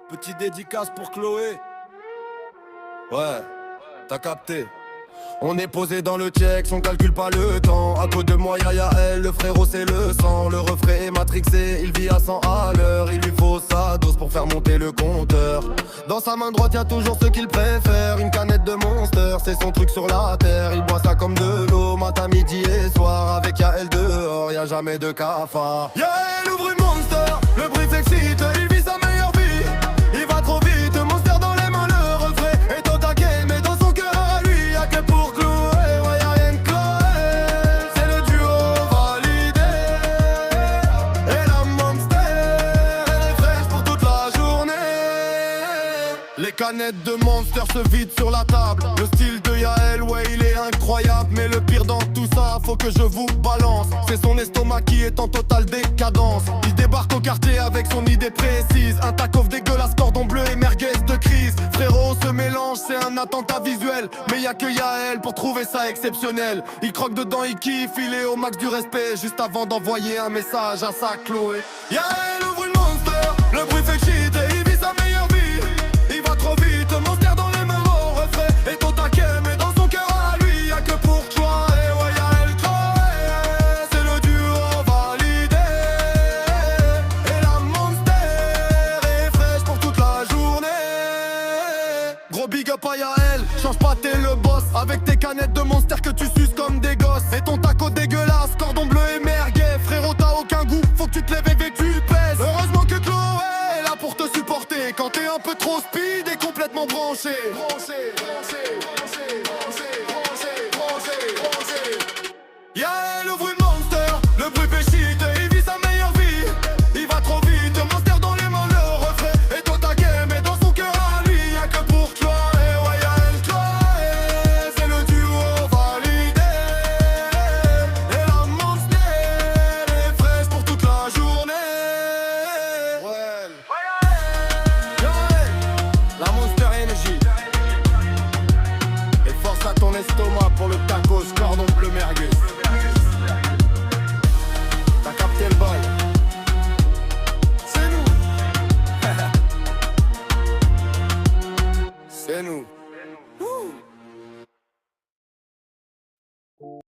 Petit dédicace pour Chloé. Ouais, t'as capté. On est posé dans le check, on calcule pas le temps. À côté de moi y'a elle, le frérot c'est le sang. Le refrain est matrixé, il vit à 100 à l'heure. Il lui faut sa dose pour faire monter le compteur. Dans sa main droite y'a toujours ce qu'il préfère. Une canette de Monster, c'est son truc sur la terre. Il boit ça comme de l'eau, matin, midi et soir. Avec Yael dehors, y'a jamais de cafard. Yael ouvre une Monster, le brief excite. Il vit sa meilleure vie, il va trop vite. Monster dans les mains, le refrain est au taquet. Mais dans son cœur à lui, y'a que pour Chloé. Ouais, y'a rien que Chloé, c'est le duo validé. Et la Monster, elle est fraîche pour toute la journée. Les canettes de Monster se vident sur la table. Le style de Yael, ouais, il est incroyable. Mais le pire dans tout ça, faut que je vous balance. C'est son estomac qui est en totale décadence. Il débarque au quartier avec son idée précise. Un takeoff dégueulasse, cordon bleu et merguez de crise. Frérot, ce mélange, c'est un attentat visuel. Mais y'a que Yael pour trouver ça exceptionnel. Il croque dedans, il kiffe, il est au max du respect. Juste avant d'envoyer un message à sa Chloé. Yael ouvre une Monster, le bruit fait cheat et il vit sa meilleure vie. Il va trop vite, Monster dans les mains au refrain est au taquet, mais dans son cœur à lui y'a que pour toi. Et ouais, Yael Chloé, c'est le duo validé. Et la Monster est fraîche pour toute la journée. Gros big up à Yael, change pas, t'es le boss. Avec tes canettes de Monster que tu suces comme des gosses. Et ton taco dégueulasse, cordon bleu et merguez. Frérot, t'as aucun goût, faut que tu te lèves et que tu pèses. Heureusement que Chloé est là pour te supporter quand t'es un peu trop speed et complètement branché.